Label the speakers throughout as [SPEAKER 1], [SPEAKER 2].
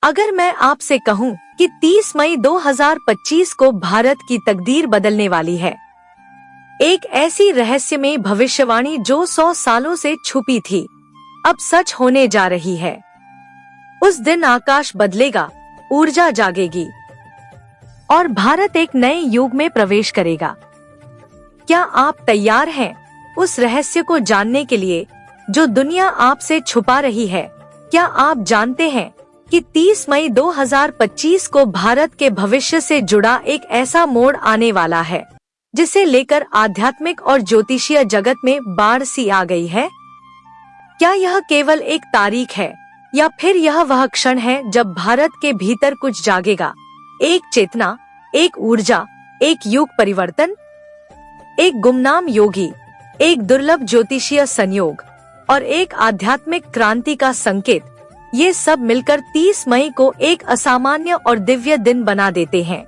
[SPEAKER 1] अगर मैं आपसे कहूं कि 30 मई 2025 को भारत की तकदीर बदलने वाली है, एक ऐसी रहस्यमय भविष्यवाणी जो 100 सालों से छुपी थी, अब सच होने जा रही है। उस दिन आकाश बदलेगा, ऊर्जा जागेगी और भारत एक नए युग में प्रवेश करेगा। क्या आप तैयार हैं उस रहस्य को जानने के लिए जो दुनिया आपसे छुपा रही है? क्या आप जानते हैं कि 30 मई 2025 को भारत के भविष्य से जुड़ा एक ऐसा मोड़ आने वाला है जिसे लेकर आध्यात्मिक और ज्योतिषीय जगत में बाढ़ सी आ गई है? क्या यह केवल एक तारीख है या फिर यह वह क्षण है जब भारत के भीतर कुछ जागेगा? एक चेतना, एक ऊर्जा, एक युग परिवर्तन, एक गुमनाम योगी, एक दुर्लभ ज्योतिषीय संयोग और एक आध्यात्मिक क्रांति का संकेत, ये सब मिलकर 30 मई को एक असामान्य और दिव्य दिन बना देते हैं।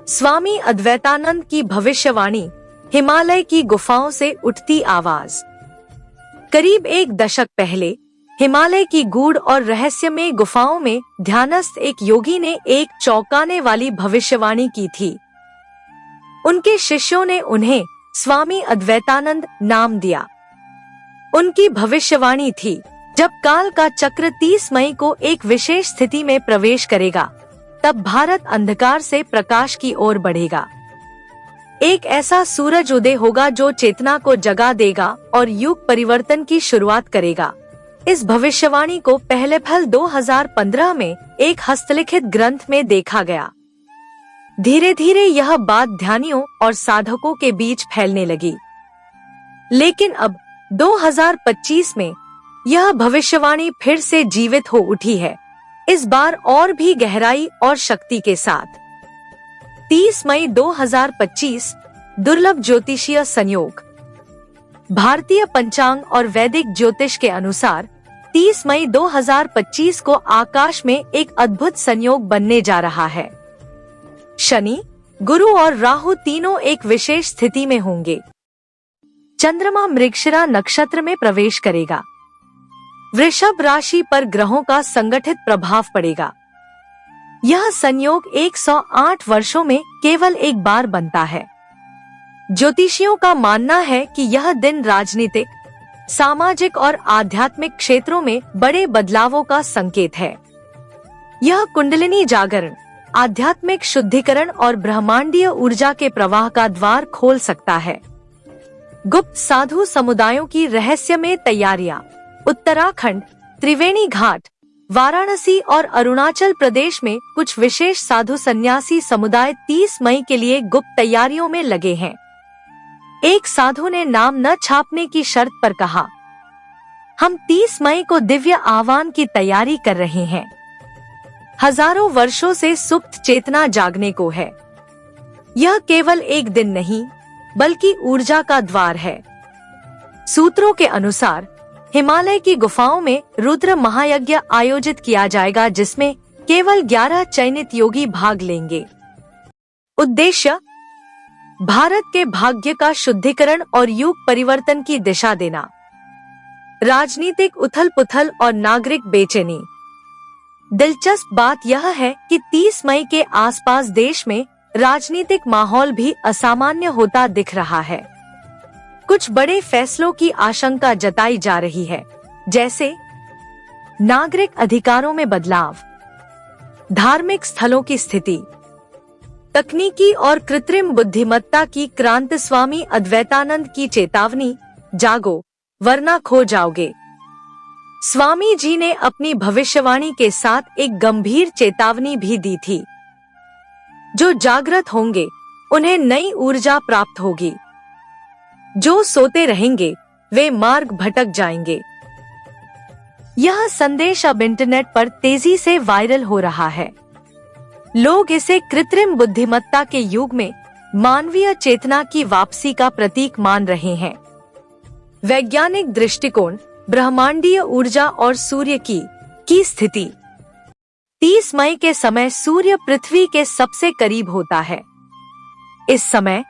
[SPEAKER 1] स्वामी अद्वैतानंद की भविष्यवाणी, हिमालय की गुफाओं से उठती आवाज। करीब एक दशक पहले हिमालय की गूढ़ और रहस्यमय गुफाओं में ध्यानस्थ एक योगी ने एक चौंकाने वाली भविष्यवाणी की थी। उनके शिष्यों ने उन्हें स्वामी अद्वैतानंद नाम दिया। उनकी भविष्यवाणी थी, जब काल का चक्र 30 मई को एक विशेष स्थिति में प्रवेश करेगा, तब भारत अंधकार से प्रकाश की ओर बढ़ेगा। एक ऐसा सूरज उदय होगा जो चेतना को जगा देगा और युग परिवर्तन की शुरुआत करेगा। इस भविष्यवाणी को पहले फल 2015 में एक हस्तलिखित ग्रंथ में देखा गया। धीरे धीरे यह बात ध्यानियों और साधकों के बीच फैलने लगी, लेकिन अब 2025 में यह भविष्यवाणी फिर से जीवित हो उठी है, इस बार और भी गहराई और शक्ति के साथ। 30 मई 2025 दुर्लभ ज्योतिषीय संयोग। भारतीय पंचांग और वैदिक ज्योतिष के अनुसार 30 मई 2025 को आकाश में एक अद्भुत संयोग बनने जा रहा है। शनि, गुरु और राहु तीनों एक विशेष स्थिति में होंगे। चंद्रमा मृगशिरा नक्षत्र में प्रवेश करेगा। वृषभ राशि पर ग्रहों का संगठित प्रभाव पड़ेगा। यह संयोग 108 वर्षों में केवल एक बार बनता है। ज्योतिषियों का मानना है कि यह दिन राजनीतिक, सामाजिक और आध्यात्मिक क्षेत्रों में बड़े बदलावों का संकेत है। यह कुंडलिनी जागरण, आध्यात्मिक शुद्धिकरण और ब्रह्मांडीय ऊर्जा के प्रवाह का द्वार खोल सकता है। गुप्त साधु समुदायों की रहस्यमय तैयारियां। उत्तराखंड, त्रिवेणी घाट, वाराणसी और अरुणाचल प्रदेश में कुछ विशेष साधु सन्यासी समुदाय 30 मई के लिए गुप्त तैयारियों में लगे हैं। एक साधु ने नाम न छापने की शर्त पर कहा, हम 30 मई को दिव्य आह्वान की तैयारी कर रहे हैं। हजारों वर्षों से सुप्त चेतना जागने को है। यह केवल एक दिन नहीं, बल्कि ऊर्जा का द्वार है। सूत्रों के अनुसार हिमालय की गुफाओं में रुद्र महायज्ञ आयोजित किया जाएगा, जिसमें केवल 11 चयनित योगी भाग लेंगे। उद्देश्य, भारत के भाग्य का शुद्धिकरण और युग परिवर्तन की दिशा देना। राजनीतिक उथल पुथल और नागरिक बेचैनी। दिलचस्प बात यह है कि 30 मई के आसपास देश में राजनीतिक माहौल भी असामान्य होता दिख रहा है। कुछ बड़े फैसलों की आशंका जताई जा रही है, जैसे नागरिक अधिकारों में बदलाव, धार्मिक स्थलों की स्थिति, तकनीकी और कृत्रिम बुद्धिमत्ता की क्रांति। स्वामी अद्वैतानंद की चेतावनी, जागो वरना खो जाओगे। स्वामी जी ने अपनी भविष्यवाणी के साथ एक गंभीर चेतावनी भी दी थी। जो जागृत होंगे उन्हें नई ऊर्जा प्राप्त होगी। जो सोते रहेंगे वे मार्ग भटक जाएंगे। यह संदेश अब इंटरनेट पर तेजी से वायरल हो रहा है। लोग इसे कृत्रिम बुद्धिमत्ता के युग में मानवीय चेतना की वापसी का प्रतीक मान रहे हैं। वैज्ञानिक दृष्टिकोण, ब्रह्मांडीय ऊर्जा और सूर्य की स्थिति। 30 मई के समय सूर्य पृथ्वी के सबसे करीब होता है। इस समय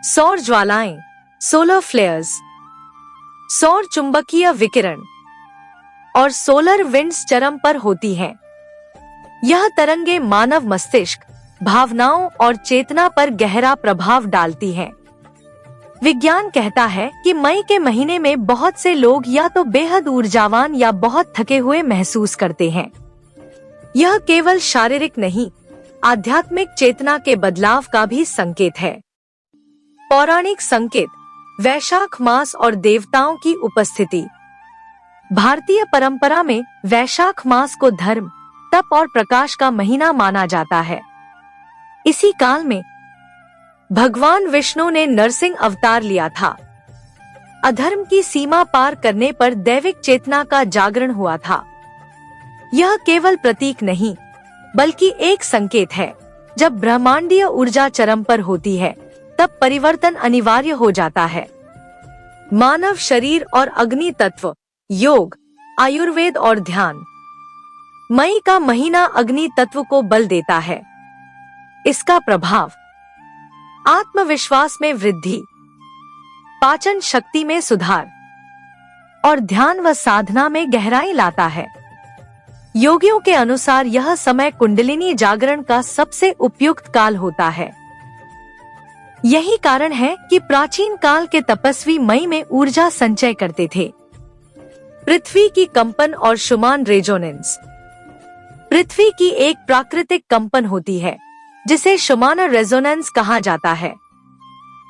[SPEAKER 1] सौर ज्वालाएं, सोलर फ्लेयर्स, सौर चुंबकीय विकिरण और सोलर विंड्स चरम पर होती हैं। यह तरंगे मानव मस्तिष्क, भावनाओं और चेतना पर गहरा प्रभाव डालती हैं। विज्ञान कहता है कि मई के महीने में बहुत से लोग या तो बेहद ऊर्जावान या बहुत थके हुए महसूस करते हैं। यह केवल शारीरिक नहीं, आध्यात्मिक चेतना के बदलाव का भी संकेत है। पौराणिक संकेत, वैशाख मास और देवताओं की उपस्थिति। भारतीय परंपरा में वैशाख मास को धर्म, तप और प्रकाश का महीना माना जाता है। इसी काल में भगवान विष्णु ने नरसिंह अवतार लिया था। अधर्म की सीमा पार करने पर दैविक चेतना का जागरण हुआ था। यह केवल प्रतीक नहीं, बल्कि एक संकेत है। जब ब्रह्मांडीय ऊर्जा चरम पर होती है, तब परिवर्तन अनिवार्य हो जाता है। मानव शरीर और अग्नि तत्व, योग, आयुर्वेद और ध्यान। मई का महीना अग्नि तत्व को बल देता है। इसका प्रभाव आत्मविश्वास में वृद्धि, पाचन शक्ति में सुधार और ध्यान व साधना में गहराई लाता है। योगियों के अनुसार यह समय कुंडलिनी जागरण का सबसे उपयुक्त काल होता है। यही कारण है कि प्राचीन काल के तपस्वी मई में ऊर्जा संचय करते थे। पृथ्वी की कंपन और शुमान रेजोनेंस। पृथ्वी की एक प्राकृतिक कंपन होती है जिसे शुमान रेजोनेंस कहा जाता है।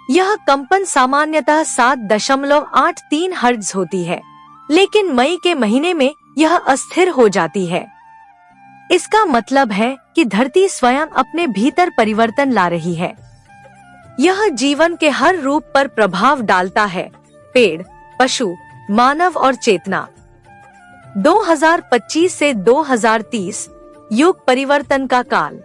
[SPEAKER 1] यह कंपन सामान्यतः 7.83 हर्ट्ज होती है, लेकिन मई के महीने में यह अस्थिर हो जाती है। इसका मतलब है कि धरती स्वयं अपने भीतर परिवर्तन ला रही है। यह जीवन के हर रूप पर प्रभाव डालता है, पेड़, पशु, मानव और चेतना। 2025 से 2030 युग परिवर्तन का काल।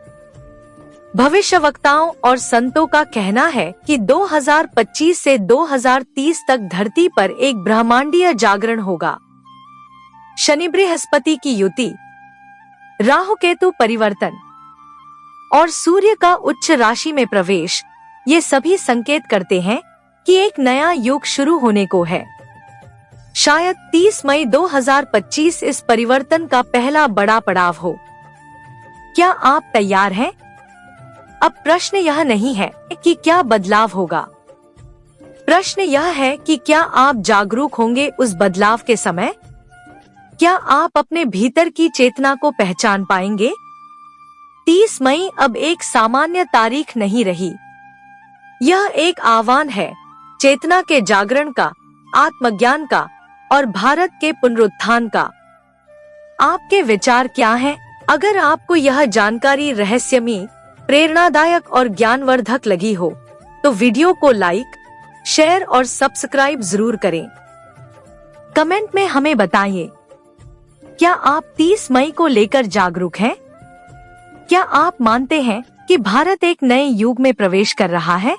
[SPEAKER 1] भविष्यवक्ताओं और संतों का कहना है कि 2025 से 2030 तक धरती पर एक ब्रह्मांडीय जागरण होगा। शनि बृहस्पति की युति, राहु केतु परिवर्तन और सूर्य का उच्च राशि में प्रवेश, ये सभी संकेत करते हैं कि एक नया युग शुरू होने को है। शायद 30 मई 2025 इस परिवर्तन का पहला बड़ा पड़ाव हो। क्या आप तैयार हैं? अब प्रश्न यह नहीं है कि क्या बदलाव होगा। प्रश्न यह है कि क्या आप जागरूक होंगे उस बदलाव के समय? क्या आप अपने भीतर की चेतना को पहचान पाएंगे? 30 मई अब एक सामान्य तारीख नहीं रही। यह एक आह्वान है, चेतना के जागरण का, आत्मज्ञान का और भारत के पुनरुत्थान का। आपके विचार क्या हैं? अगर आपको यह जानकारी रहस्यमयी, प्रेरणादायक और ज्ञानवर्धक लगी हो, तो वीडियो को लाइक, शेयर और सब्सक्राइब जरूर करें। कमेंट में हमें बताइए, क्या आप 30 मई को लेकर जागरूक हैं? क्या आप मानते हैं कि भारत एक नए युग में प्रवेश कर रहा है?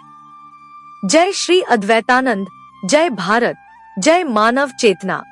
[SPEAKER 1] जय श्री अद्वैतानंद, जय भारत, जय मानव चेतना।